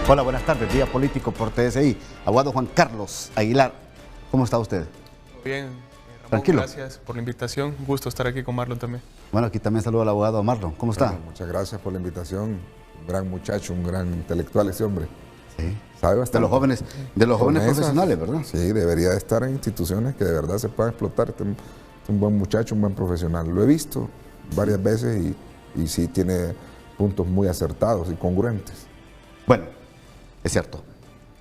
Hola, buenas tardes. Día político por TSI. Abogado Juan Carlos Aguilar, ¿cómo está usted? Bien, Ramón, Tranquilo. gracias por la invitación. Un gusto estar aquí con Marlon también. Bueno, aquí también saludo al abogado Marlon. ¿Cómo está? Bueno, muchas gracias por la invitación. Un gran muchacho, un gran intelectual ese hombre. Sí. Sabe bastante. De los jóvenes Con esas, profesionales, ¿verdad? Sí, debería de estar en instituciones que de verdad se puedan explotar. Este es un buen muchacho, un buen profesional. Lo he visto varias veces y sí tiene puntos muy acertados y congruentes. Bueno, es cierto.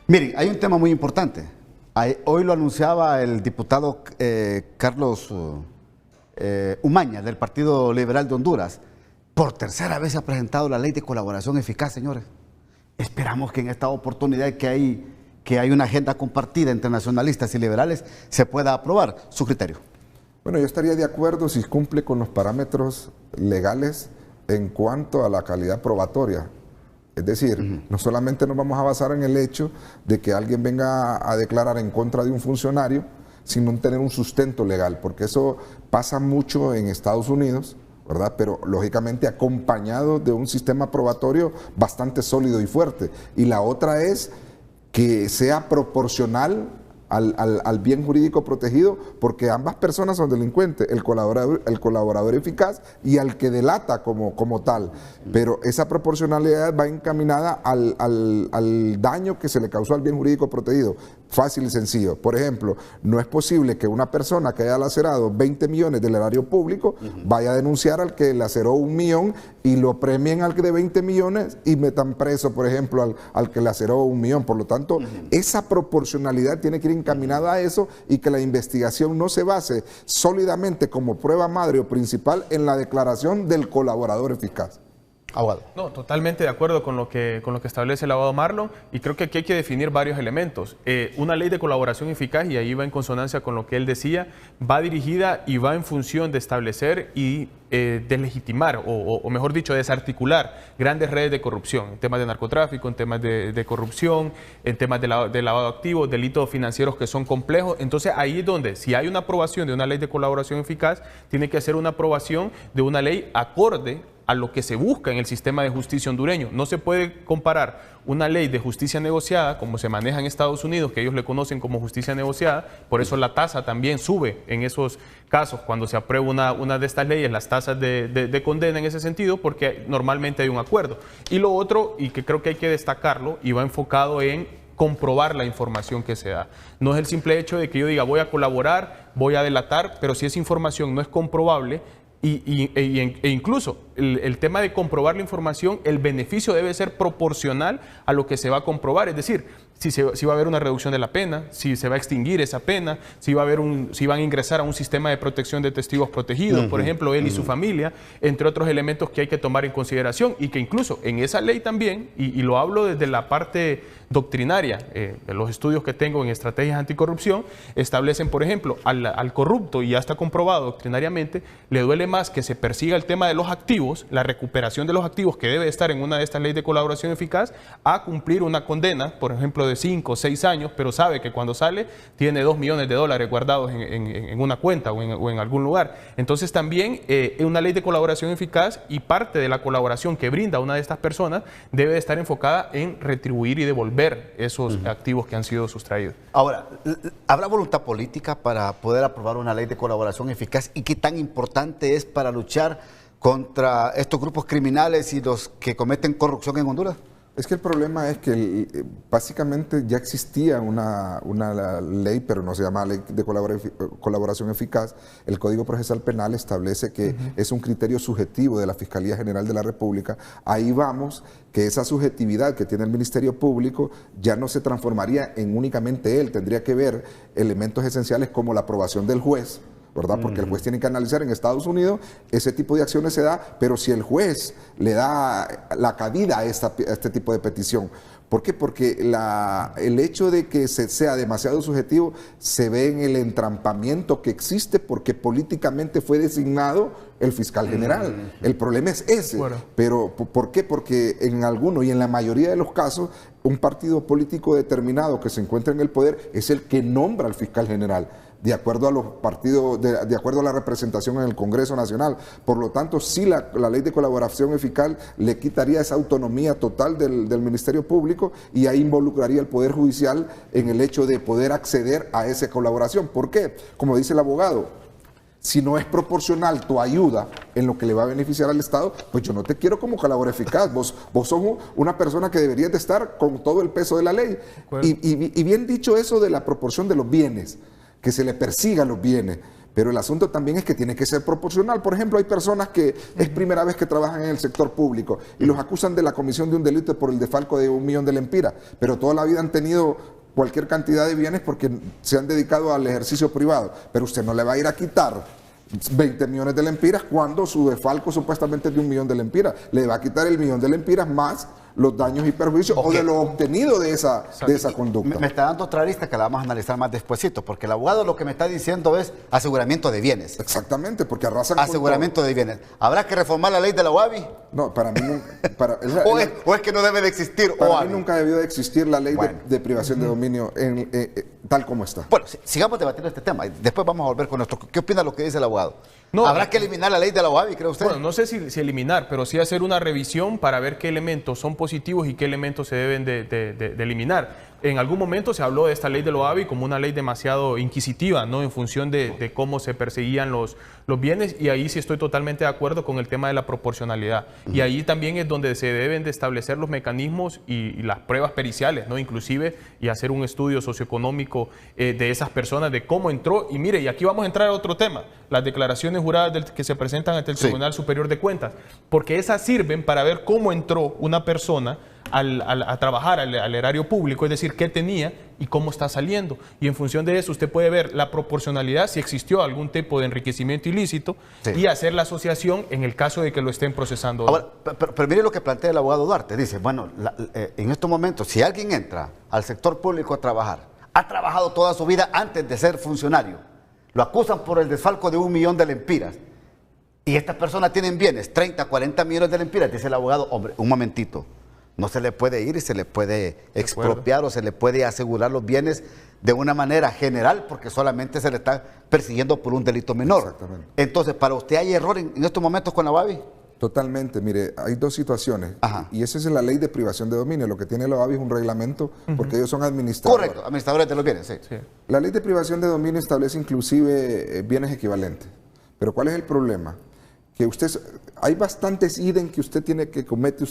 Miren, hay un tema muy importante. Hoy lo anunciaba el diputado Carlos Umaña, del Partido Liberal de Honduras. Por tercera vez se ha presentado la ley de colaboración eficaz, señores. Esperamos que en esta oportunidad que hay una agenda compartida entre nacionalistas y liberales se pueda aprobar. Su criterio. Bueno, yo estaría de acuerdo si cumple con los parámetros legales en cuanto a la calidad probatoria. Es decir, no solamente nos vamos a basar en el hecho de que alguien venga a declarar en contra de un funcionario, sino en tener un sustento legal, porque eso pasa mucho en Estados Unidos, ¿verdad? Pero lógicamente acompañado de un sistema probatorio bastante sólido y fuerte. Y la otra es que sea proporcional al bien jurídico protegido, porque ambas personas son delincuentes, el colaborador eficaz y al que delata como tal. Pero esa proporcionalidad va encaminada al daño que se le causó al bien jurídico protegido. Fácil y sencillo. Por ejemplo, no es posible que una persona que haya lacerado 20 millones del erario público vaya a denunciar al que laceró 1 millón y lo premien al que de 20 millones y metan preso, por ejemplo, al que laceró 1 millón. Por lo tanto, esa proporcionalidad tiene que ir encaminada a eso y que la investigación no se base sólidamente como prueba madre o principal en la declaración del colaborador eficaz. Abogado. No, totalmente de acuerdo con lo que establece el abogado Marlon, y creo que aquí hay que definir varios elementos. Una ley de colaboración eficaz, y ahí va en consonancia con lo que él decía, va dirigida y va en función de establecer y deslegitimar, o mejor dicho, desarticular grandes redes de corrupción, en temas de narcotráfico, en temas de corrupción, en temas de lavado de activos, delitos financieros que son complejos. Entonces ahí es donde, si hay una aprobación de una ley de colaboración eficaz, tiene que ser una aprobación de una ley acorde a lo que se busca en el sistema de justicia hondureño. No se puede comparar una ley de justicia negociada, como se maneja en Estados Unidos, que ellos le conocen como justicia negociada, por eso la tasa también sube en esos casos. Cuando se aprueba una de estas leyes, las tasas de condena en ese sentido, porque normalmente hay un acuerdo. Y lo otro, y que creo que hay que destacarlo, y va enfocado en comprobar la información que se da. No es el simple hecho de que yo diga voy a colaborar, voy a delatar, pero si esa información no es comprobable, e incluso el tema de comprobar la información, el beneficio debe ser proporcional a lo que se va a comprobar. Es decir, si va a haber una reducción de la pena, si se va a extinguir esa pena, si van a ingresar a un sistema de protección de testigos protegidos, por ejemplo, él y su familia, entre otros elementos que hay que tomar en consideración, y que incluso en esa ley también, y lo hablo desde la parte doctrinaria, de los estudios que tengo en estrategias anticorrupción, establecen, por ejemplo, al corrupto, y ya está comprobado doctrinariamente, le duele más que se persiga el tema de los activos, la recuperación de los activos, que debe estar en una de estas leyes de colaboración eficaz, a cumplir una condena, por ejemplo, de 5 o 6 años, pero sabe que cuando sale tiene $2 millones guardados en una cuenta o en algún lugar. Entonces también una ley de colaboración eficaz, y parte de la colaboración que brinda una de estas personas debe estar enfocada en retribuir y devolver esos activos que han sido sustraídos. Ahora, ¿habrá voluntad política para poder aprobar una ley de colaboración eficaz? ¿Y qué tan importante es para luchar contra estos grupos criminales y los que cometen corrupción en Honduras? Es que el problema es que básicamente ya existía una ley, pero no se llama ley de colaboración eficaz. El Código Procesal Penal establece que es un criterio subjetivo de la Fiscalía General de la República. Ahí vamos, que esa subjetividad que tiene el Ministerio Público ya no se transformaría en únicamente él. Tendría que ver elementos esenciales como la aprobación del juez, ¿verdad? Porque el juez tiene que analizar. En Estados Unidos ese tipo de acciones se da, pero si el juez le da la cabida a este tipo de petición. ¿Por qué? Porque el hecho de que sea demasiado subjetivo se ve en el entrampamiento que existe porque políticamente fue designado el fiscal general. El problema es ese. Bueno. Pero ¿por qué? Porque en algunos y en la mayoría de los casos un partido político determinado que se encuentra en el poder es el que nombra al fiscal general. de acuerdo a los partidos, de acuerdo a la representación en el Congreso Nacional. Por lo tanto, sí la ley de colaboración eficaz le quitaría esa autonomía total del Ministerio Público y ahí involucraría el Poder Judicial en el hecho de poder acceder a esa colaboración. ¿Por qué? Como dice el abogado, si no es proporcional tu ayuda en lo que le va a beneficiar al Estado, pues yo no te quiero como colaborador eficaz. Vos sos una persona que deberías de estar con todo el peso de la ley. Y bien dicho eso de la proporción de los bienes, que se le persigan los bienes. Pero el asunto también es que tiene que ser proporcional. Por ejemplo, hay personas que es primera vez que trabajan en el sector público y los acusan de la comisión de un delito por el desfalco de 1 millón de lempiras, pero toda la vida han tenido cualquier cantidad de bienes porque se han dedicado al ejercicio privado, pero usted no le va a ir a quitar 20 millones de lempiras cuando su desfalco supuestamente es de 1 millón de lempiras. Le va a quitar el 1 millón de lempiras más los daños y perjuicios o de lo obtenido de esa conducta. Me está dando otra arista que la vamos a analizar más despuesito, porque el abogado lo que me está diciendo es aseguramiento de bienes. Exactamente, porque arrasan aseguramiento de bienes. ¿Habrá que reformar la ley de la UABI? No, para mí nunca. ¿O es que no debe de existir? Para mí nunca debió de existir la ley de privación de dominio tal como está. Bueno, sigamos debatiendo este tema. Después vamos a volver con nuestro. ¿Qué opina lo que dice el abogado? No, ¿Habrá que eliminar la ley de la UABI, cree usted? Bueno, no sé si eliminar, pero sí hacer una revisión para ver qué elementos son positivos y qué elementos se deben de eliminar. En algún momento se habló de esta ley de la UABI como una ley demasiado inquisitiva, ¿no? En función de cómo se perseguían los bienes, y ahí sí estoy totalmente de acuerdo con el tema de la proporcionalidad. Y ahí también es donde se deben de establecer los mecanismos y las pruebas periciales, ¿no? Inclusive, y hacer un estudio socioeconómico de esas personas, de cómo entró. Y mire, y aquí vamos a entrar a otro tema, las declaraciones juradas que se presentan ante el Tribunal Superior de Cuentas, porque esas sirven para ver cómo entró una persona a trabajar al erario público, es decir, qué tenía y cómo está saliendo. Y en función de eso usted puede ver la proporcionalidad, si existió algún tipo de enriquecimiento ilícito, y hacer la asociación en el caso de que lo estén procesando. Ahora, pero mire lo que plantea el abogado Duarte. Dice, bueno, en estos momentos, si alguien entra al sector público a trabajar, ha trabajado toda su vida antes de ser funcionario, lo acusan por el desfalco de 1 millón de lempiras, y estas personas tienen bienes, 30, 40 millones de lempiras, dice el abogado, hombre, un momentito, no se le puede ir y se le puede expropiar o se le puede asegurar los bienes de una manera general porque solamente se le está persiguiendo por un delito menor. Exactamente. Entonces, ¿para usted hay error en estos momentos con la UABI? Totalmente, mire, hay dos situaciones. Y esa es la ley de privación de dominio. Lo que tiene la UABI es un reglamento porque ellos son administradores. Correcto, administradores de los bienes, sí. La ley de privación de dominio establece inclusive bienes equivalentes. Pero ¿cuál es el problema? Que hay bastantes ítems que usted tiene que comete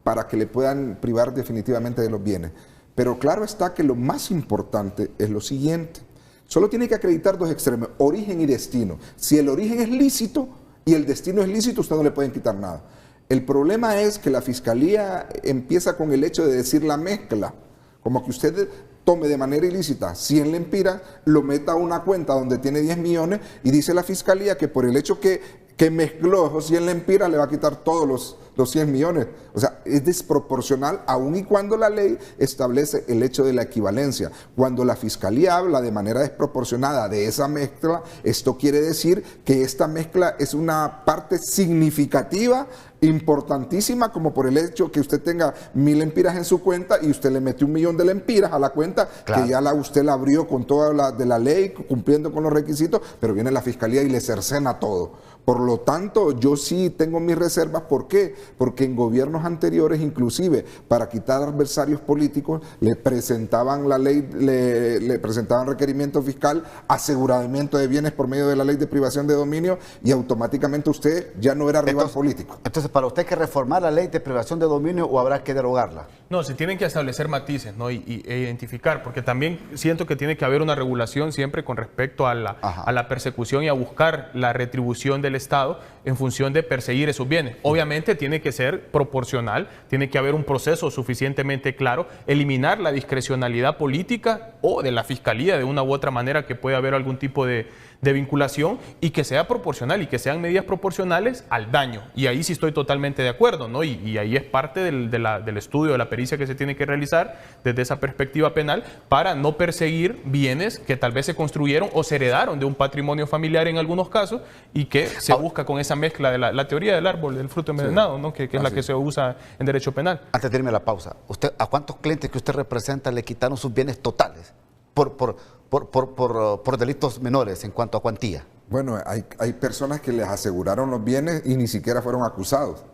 para que le puedan privar definitivamente de los bienes. Pero claro está que lo más importante es lo siguiente. Solo tiene que acreditar dos extremos, origen y destino. Si el origen es lícito y el destino es lícito, usted no le pueden quitar nada. El problema es que la Fiscalía empieza con el hecho de decir la mezcla, como que usted tome de manera ilícita 100 lempiras, lo meta a una cuenta donde tiene 10 millones y dice la Fiscalía que por el hecho que mezcló esos 100 lempiras le va a quitar todos los 100 millones. O sea, es desproporcional aun y cuando la ley establece el hecho de la equivalencia. Cuando la Fiscalía habla de manera desproporcionada de esa mezcla, esto quiere decir que esta mezcla es una parte significativa, importantísima, como por el hecho que usted tenga 1000 lempiras en su cuenta y usted le metió 1 millón de lempiras a la cuenta, que ya usted la abrió con toda la ley, cumpliendo con los requisitos, pero viene la Fiscalía y le cercena todo. Por lo tanto, yo sí tengo mis reservas. ¿Por qué? Porque en gobiernos anteriores, inclusive, para quitar adversarios políticos, le presentaban la ley, le presentaban requerimiento fiscal, aseguramiento de bienes por medio de la ley de privación de dominio, y automáticamente usted ya no era rival político. Entonces, ¿para usted hay que reformar la ley de privación de dominio o habrá que derogarla? No, se tienen que establecer matices, ¿no? e identificar, porque también siento que tiene que haber una regulación siempre con respecto a la persecución y a buscar la retribución del Estado en función de perseguir esos bienes. Obviamente tiene que ser proporcional, tiene que haber un proceso suficientemente claro, eliminar la discrecionalidad política o de la Fiscalía de una u otra manera que pueda haber algún tipo de vinculación, y que sea proporcional y que sean medidas proporcionales al daño. Y ahí sí estoy totalmente de acuerdo, ¿no? Y ahí es parte del estudio, de la pericia que se tiene que realizar desde esa perspectiva penal para no perseguir bienes que tal vez se construyeron o se heredaron de un patrimonio familiar en algunos casos, y que se busca con esa mezcla de la teoría del árbol, del fruto envenenado, ¿no? Que es la que se usa en derecho penal. Antes de irme a la pausa, ¿a cuántos clientes que usted representa le quitaron sus bienes totales por por delitos menores en cuanto a cuantía? Bueno, hay personas que les aseguraron los bienes y ni siquiera fueron acusados.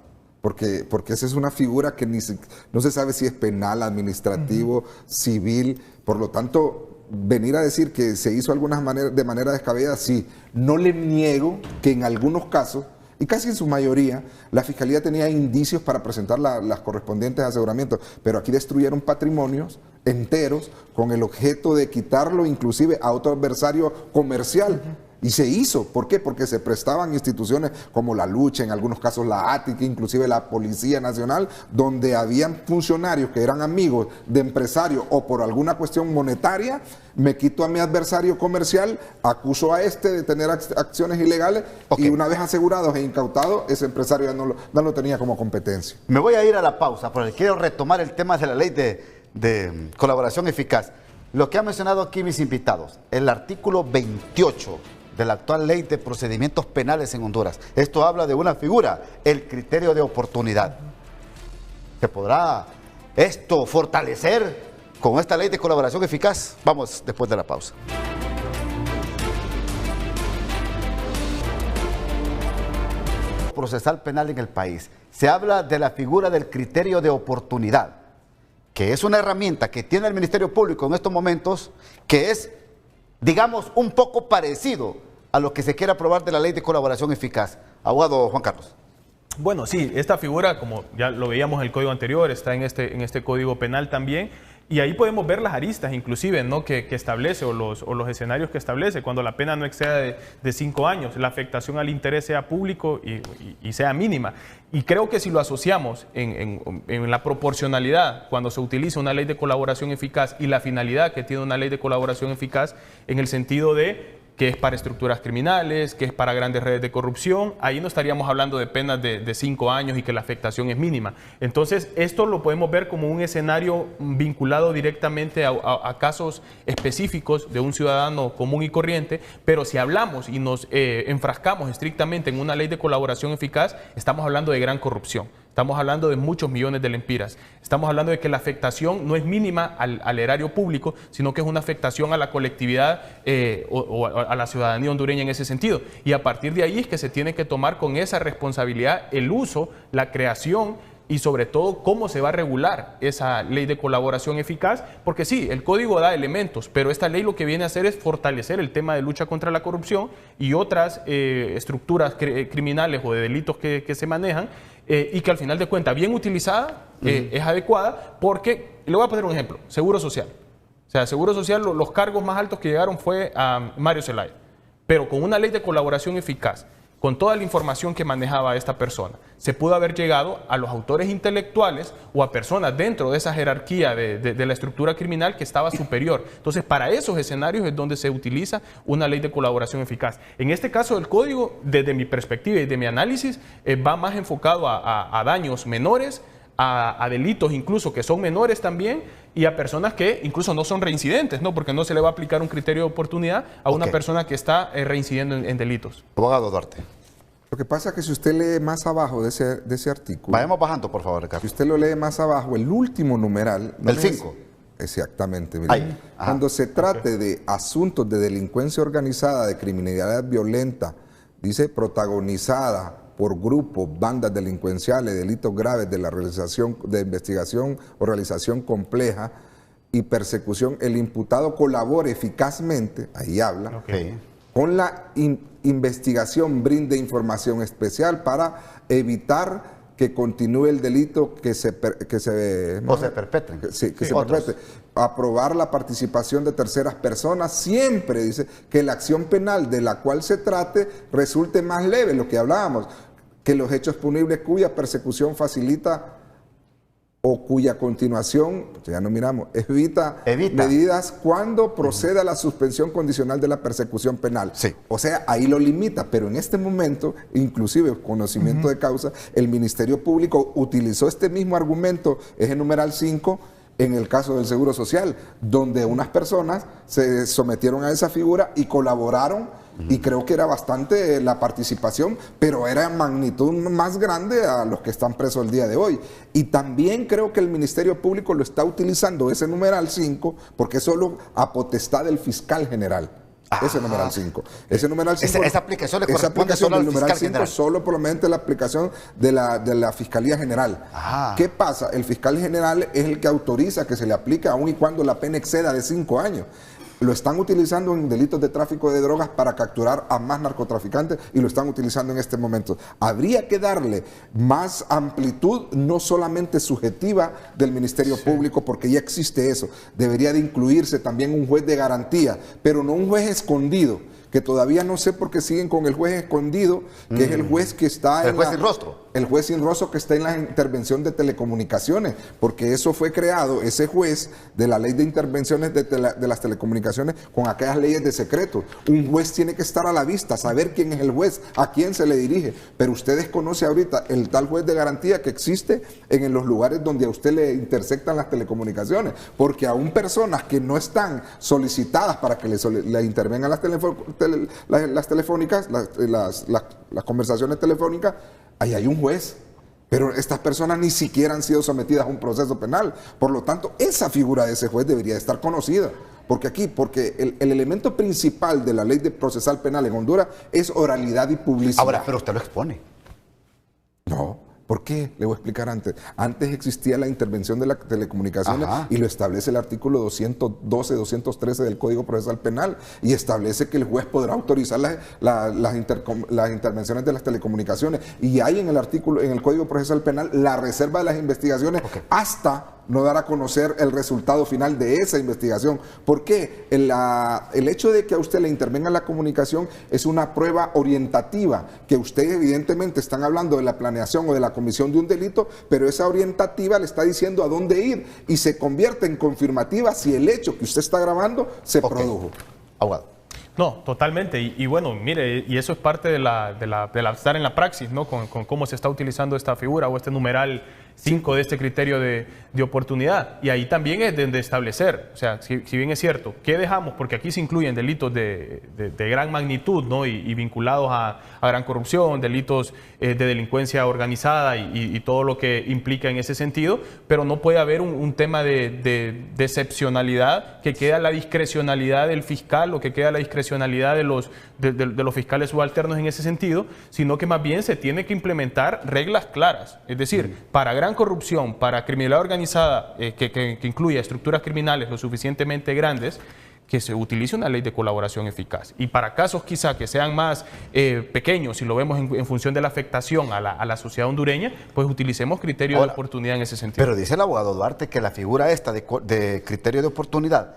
Porque esa es una figura que no se sabe si es penal, administrativo, civil. Por lo tanto, venir a decir que se hizo de manera descabellada, sí. No le niego que en algunos casos, y casi en su mayoría, la Fiscalía tenía indicios para presentar las correspondientes aseguramientos, pero aquí destruyeron patrimonios enteros con el objeto de quitarlo inclusive a otro adversario comercial. Y se hizo. ¿Por qué? Porque se prestaban instituciones como la Lucha, en algunos casos la ATIC, inclusive la Policía Nacional, donde habían funcionarios que eran amigos de empresarios o por alguna cuestión monetaria, me quito a mi adversario comercial, acuso a este de tener acciones ilegales y una vez asegurados e incautados, ese empresario ya no lo tenía como competencia. Me voy a ir a la pausa porque quiero retomar el tema de la ley de colaboración eficaz. Lo que han mencionado aquí mis invitados, el artículo 28 de la actual ley de procedimientos penales en Honduras. Esto habla de una figura, el criterio de oportunidad. ¿Se podrá esto fortalecer con esta ley de colaboración eficaz? Vamos después de la pausa. Procesal penal en el país. Se habla de la figura del criterio de oportunidad, que es una herramienta que tiene el Ministerio Público en estos momentos, que es, digamos, un poco parecido a lo que se quiere aprobar de la ley de colaboración eficaz. Abogado Juan Carlos. Bueno, sí, esta figura, como ya lo veíamos en el código anterior, está en este código penal también, y ahí podemos ver las aristas inclusive, ¿no?, que establece o los escenarios que establece, cuando la pena no exceda de 5 años, la afectación al interés sea público y sea mínima. Y creo que si lo asociamos en la proporcionalidad, cuando se utiliza una ley de colaboración eficaz y la finalidad que tiene una ley de colaboración eficaz, en el sentido de que es para estructuras criminales, que es para grandes redes de corrupción, ahí no estaríamos hablando de penas de 5 años y que la afectación es mínima. Entonces, esto lo podemos ver como un escenario vinculado directamente a casos específicos de un ciudadano común y corriente, pero si hablamos y nos enfrascamos estrictamente en una ley de colaboración eficaz, estamos hablando de gran corrupción. Estamos hablando de muchos millones de lempiras. Estamos hablando de que la afectación no es mínima al erario público, sino que es una afectación a la colectividad o a la ciudadanía hondureña en ese sentido. Y a partir de ahí es que se tiene que tomar con esa responsabilidad el uso, la creación y sobre todo cómo se va a regular esa ley de colaboración eficaz, porque sí, el código da elementos, pero esta ley lo que viene a hacer es fortalecer el tema de lucha contra la corrupción y otras estructuras criminales o de delitos que se manejan, y que al final de cuentas, bien utilizada, es adecuada, porque, le voy a poner un ejemplo, Seguro Social. O sea, Seguro Social, los cargos más altos que llegaron fue a Mario Zelaya, pero con una ley de colaboración eficaz, con toda la información que manejaba esta persona, se pudo haber llegado a los autores intelectuales o a personas dentro de esa jerarquía de la estructura criminal que estaba superior. Entonces, para esos escenarios es donde se utiliza una ley de colaboración eficaz. En este caso, el código, desde mi perspectiva y de mi análisis, va más enfocado a daños menores, a delitos incluso que son menores también, y a personas que incluso no son reincidentes, ¿no? Porque no se le va a aplicar un criterio de oportunidad a una persona que está reincidiendo en delitos. Abogado Duarte. Lo que pasa es que si usted lee más abajo de ese artículo... Vayamos bajando, por favor, Ricardo. Si usted lo lee más abajo, el último numeral... El 5. Exactamente. Mire, cuando se trate de asuntos de delincuencia organizada, de criminalidad violenta, dice protagonizada por grupos, bandas delincuenciales, delitos graves de la realización de investigación o realización compleja y persecución, el imputado colabore eficazmente, ahí habla, con la investigación, brinde información especial para evitar que continúe el delito que se perpetre. Aprobar la participación de terceras personas, siempre dice que la acción penal de la cual se trate resulte más leve, lo que hablábamos, que los hechos punibles cuya persecución facilita o cuya continuación, ya no miramos, evita medidas cuando proceda a la suspensión condicional de la persecución penal. Sí. O sea, ahí lo limita, pero en este momento, inclusive conocimiento de causa, el Ministerio Público utilizó este mismo argumento, eje numeral 5, en el caso del Seguro Social, donde unas personas se sometieron a esa figura y colaboraron Y creo que era bastante la participación, pero era en magnitud más grande a los que están presos el día de hoy. Y también creo que el Ministerio Público lo está utilizando, ese numeral 5, porque es solo a potestad del fiscal general. Ese numeral 5. Ese numeral 5. Esa aplicación le corresponde solo al numeral fiscal 5 general. solo por lo menos la aplicación de la Fiscalía General. ¿Qué pasa? El fiscal general es el que autoriza que se le aplique aun y cuando la pena exceda de 5 años. Lo están utilizando en delitos de tráfico de drogas para capturar a más narcotraficantes y lo están utilizando en este momento. Habría que darle más amplitud, no solamente subjetiva del Ministerio Público, porque ya existe eso. Debería de incluirse también un juez de garantía, pero no un juez escondido, que todavía no sé por qué siguen con el juez escondido, que es el juez que está el juez sin rostro. El juez sin rostro que está en la intervención de telecomunicaciones, porque eso fue creado, ese juez de la ley de intervenciones de las telecomunicaciones con aquellas leyes de secreto. Un juez tiene que estar a la vista, saber quién es el juez, a quién se le dirige, pero usted desconoce ahorita el tal juez de garantía que existe en los lugares donde a usted le intersectan las telecomunicaciones, porque aún personas que no están solicitadas para que le intervengan las telefónicas, las conversaciones telefónicas, ahí hay un juez, pero estas personas ni siquiera han sido sometidas a un proceso penal. Por lo tanto, esa figura de ese juez debería estar conocida. Porque el elemento principal de la ley de procesal penal en Honduras es oralidad y publicidad. Ahora, pero usted lo expone. No. ¿Por qué? Le voy a explicar antes. Antes existía la intervención de las telecomunicaciones y lo establece el artículo 212, 213 del Código Procesal Penal y establece que el juez podrá autorizar las intervenciones de las telecomunicaciones. Y hay en el Código Procesal Penal la reserva de las investigaciones hasta no dar a conocer el resultado final de esa investigación. ¿Por qué? El hecho de que a usted le intervenga la comunicación es una prueba orientativa, que usted evidentemente están hablando de la planeación o de la comisión de un delito, pero esa orientativa le está diciendo a dónde ir y se convierte en confirmativa si el hecho que usted está grabando se produjo. Abogado. No, totalmente. Y bueno, mire, y eso es parte de estar en la praxis, ¿no? Con cómo se está utilizando esta figura o este numeral 5 de este criterio de oportunidad. Y ahí también es de establecer, o sea, si bien es cierto, ¿qué dejamos? Porque aquí se incluyen delitos de gran magnitud, ¿no? Y vinculados a gran corrupción, delitos de delincuencia organizada y todo lo que implica en ese sentido, pero no puede haber un tema de excepcionalidad que queda a la discrecionalidad del fiscal o que queda a la discrecionalidad de los fiscales subalternos en ese sentido, sino que más bien se tiene que implementar reglas claras. Es decir, para gran corrupción, para criminalidad organizada que incluya estructuras criminales lo suficientemente grandes, que se utilice una ley de colaboración eficaz. Y para casos quizá que sean más pequeños, si lo vemos en función de la afectación a la sociedad hondureña, pues utilicemos criterios de oportunidad en ese sentido. Pero dice el abogado Duarte que la figura esta de criterio de oportunidad,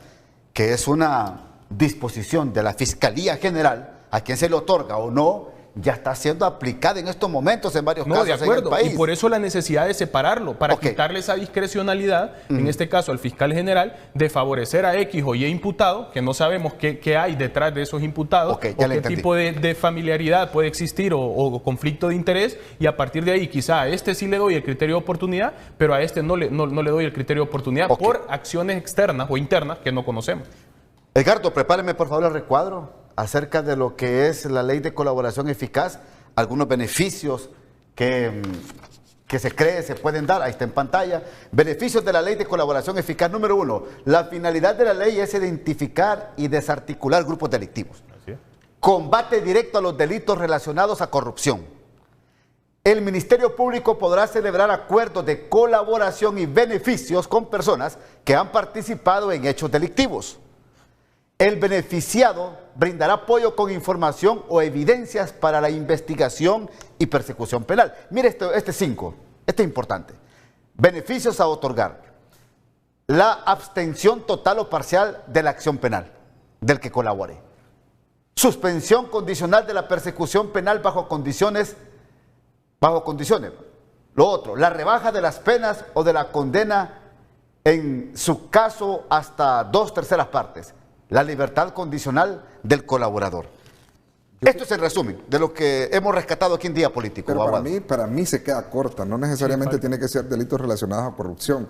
que es una disposición de la Fiscalía General, a quien se le otorga o no, ya está siendo aplicada en estos momentos en varios casos de acuerdo, en el país. Y por eso la necesidad de separarlo, para quitarle esa discrecionalidad, en este caso al fiscal general, de favorecer a X o Y imputado, que no sabemos qué hay detrás de esos imputados, o qué tipo de familiaridad puede existir o conflicto de interés, y a partir de ahí quizá a este sí le doy el criterio de oportunidad, pero a este no le doy el criterio de oportunidad por acciones externas o internas que no conocemos. Edgardo, prepáreme por favor el recuadro acerca de lo que es la ley de colaboración eficaz, algunos beneficios que se cree se pueden dar. Ahí está en pantalla. Beneficios de la ley de colaboración eficaz. Número 1, la finalidad de la ley es identificar y desarticular grupos delictivos. Combate directo a los delitos relacionados a corrupción. El Ministerio Público podrá celebrar acuerdos de colaboración y beneficios con personas que han participado en hechos delictivos. El beneficiado brindará apoyo con información o evidencias para la investigación y persecución penal. Mire este 5, este es importante. Beneficios a otorgar. La abstención total o parcial de la acción penal del que colabore. Suspensión condicional de la persecución penal bajo condiciones. Lo otro, la rebaja de las penas o de la condena en su caso hasta 2/3 partes. La libertad condicional del colaborador. Esto es el resumen de lo que hemos rescatado aquí en Día Político. Pero para mí se queda corta, no necesariamente tiene que ser delitos relacionados a corrupción.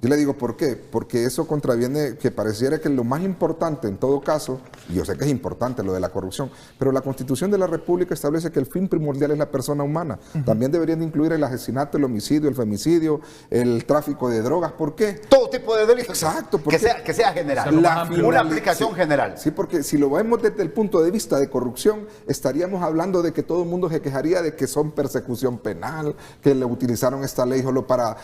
Yo le digo, ¿por qué? Porque eso contraviene que pareciera que lo más importante en todo caso, y yo sé que es importante lo de la corrupción, pero la Constitución de la República establece que el fin primordial es la persona humana. También deberían de incluir el asesinato, el homicidio, el femicidio, el tráfico de drogas. ¿Por qué? Todo tipo de delitos. Exacto. Que sea general. Una aplicación general. Sí, porque si lo vemos desde el punto de vista de corrupción, estaríamos hablando de que todo el mundo se quejaría de que son persecución penal, que le utilizaron esta ley solo para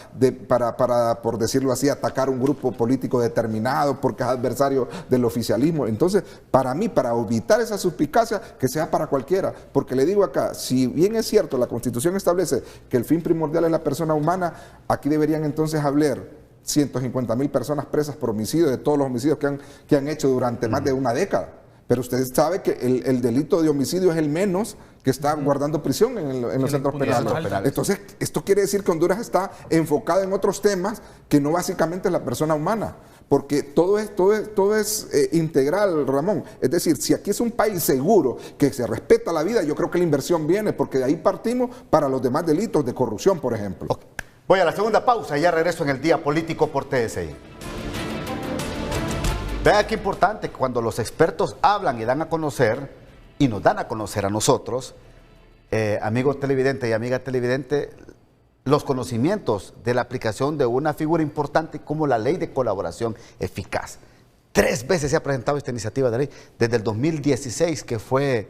por decirlo así, atacar un grupo político determinado porque es adversario del oficialismo. Entonces, para mí, para evitar esa suspicacia, que sea para cualquiera, porque le digo acá, si bien es cierto, la Constitución establece que el fin primordial es la persona humana, aquí deberían entonces hablar 150.000 personas presas por homicidio, de todos los homicidios que han hecho durante más de una década. Pero usted sabe que el delito de homicidio es el menos que está guardando prisión en los centros penales. Entonces, esto quiere decir que Honduras está enfocada en otros temas que no básicamente es la persona humana. Porque todo es integral, Ramón. Es decir, si aquí es un país seguro, que se respeta la vida, yo creo que la inversión viene, porque de ahí partimos para los demás delitos de corrupción, por ejemplo. Okay. Voy a la segunda pausa y ya regreso en el Día Político por TSI. Vea qué importante cuando los expertos hablan y dan a conocer, y nos dan a conocer a nosotros, amigo televidente y amiga televidente, los conocimientos de la aplicación de una figura importante como la Ley de Colaboración Eficaz. 3 veces se ha presentado esta iniciativa de ley, desde el 2016, que fue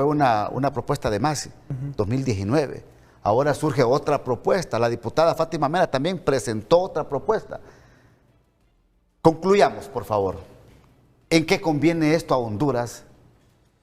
una propuesta de Masi, 2019. Ahora surge otra propuesta, la diputada Fátima Mena también presentó otra propuesta. Concluyamos, por favor. ¿En qué conviene esto a Honduras,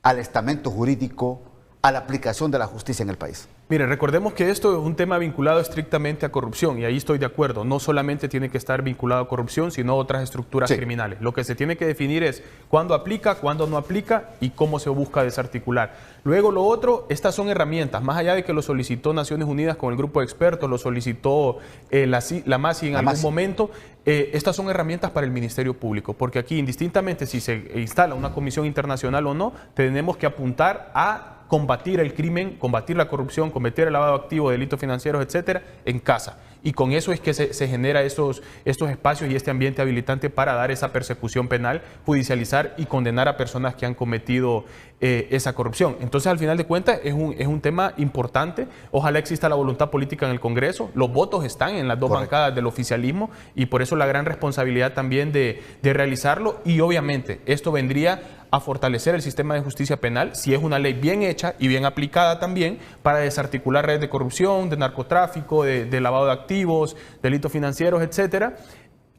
al estamento jurídico, a la aplicación de la justicia en el país? Mire, recordemos que esto es un tema vinculado estrictamente a corrupción, y ahí estoy de acuerdo. No solamente tiene que estar vinculado a corrupción, sino a otras estructuras criminales. Lo que se tiene que definir es cuándo aplica, cuándo no aplica y cómo se busca desarticular. Luego lo otro, estas son herramientas, más allá de que lo solicitó Naciones Unidas con el grupo de expertos, lo solicitó la MASI en algún momento, estas son herramientas para el Ministerio Público, porque aquí indistintamente si se instala una comisión internacional o no, tenemos que apuntar a combatir el crimen, combatir la corrupción, combatir el lavado de activos, delitos financieros, etcétera, en casa. Y con eso es que se genera estos espacios y este ambiente habilitante para dar esa persecución penal, judicializar y condenar a personas que han cometido esa corrupción. Entonces, al final de cuentas, es un tema importante. Ojalá exista la voluntad política en el Congreso. Los votos están en las dos bancadas del oficialismo y por eso la gran responsabilidad también de realizarlo. Y obviamente, esto vendría a fortalecer el sistema de justicia penal, si es una ley bien hecha y bien aplicada también, para desarticular redes de corrupción, de narcotráfico, de lavado de activos, delitos financieros, etcétera,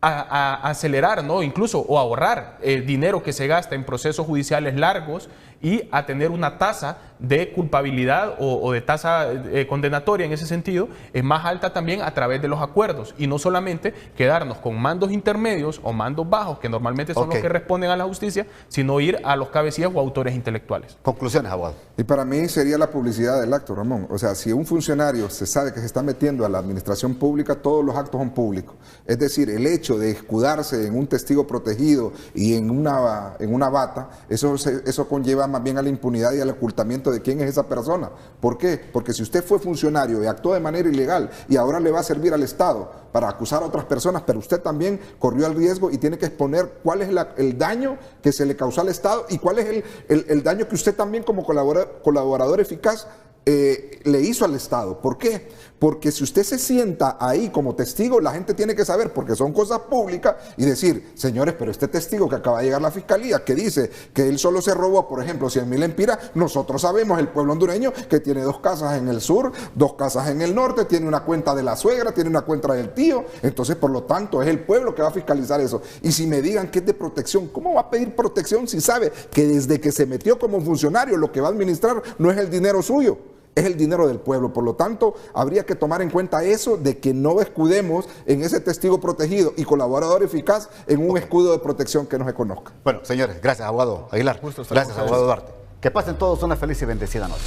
a acelerar, ¿no? Incluso, o ahorrar dinero que se gasta en procesos judiciales largos y a tener una tasa de culpabilidad o de tasa condenatoria en ese sentido es más alta también a través de los acuerdos y no solamente quedarnos con mandos intermedios o mandos bajos que normalmente son los que responden a la justicia, sino ir a los cabecillas o autores intelectuales. Conclusiones, abogado. Y para mí sería la publicidad del acto, Ramón. O sea, si un funcionario se sabe que se está metiendo a la administración pública, todos los actos son públicos. Es decir, el hecho de escudarse en un testigo protegido y en una bata, eso conlleva más bien a la impunidad y al ocultamiento de quién es esa persona. ¿Por qué? Porque si usted fue funcionario y actuó de manera ilegal y ahora le va a servir al Estado para acusar a otras personas, pero usted también corrió el riesgo y tiene que exponer cuál es el daño que se le causó al Estado y cuál es el daño que usted también como colaborador eficaz le hizo al Estado. ¿Por qué? Porque si usted se sienta ahí como testigo, la gente tiene que saber, porque son cosas públicas, y decir, señores, pero este testigo que acaba de llegar a la fiscalía, que dice que él solo se robó, por ejemplo, 100.000 lempiras, nosotros sabemos, el pueblo hondureño, que tiene 2 casas en el sur, 2 casas en el norte, tiene una cuenta de la suegra, tiene una cuenta del tío, entonces, por lo tanto, es el pueblo que va a fiscalizar eso. Y si me digan que es de protección, ¿cómo va a pedir protección si sabe que desde que se metió como funcionario, lo que va a administrar no es el dinero suyo? Es el dinero del pueblo? Por lo tanto, habría que tomar en cuenta eso de que no escudemos en ese testigo protegido y colaborador eficaz en un escudo de protección que no se conozca. Bueno, señores, gracias, abogado Aguilar. Gracias, abogado Duarte. Que pasen todos una feliz y bendecida noche.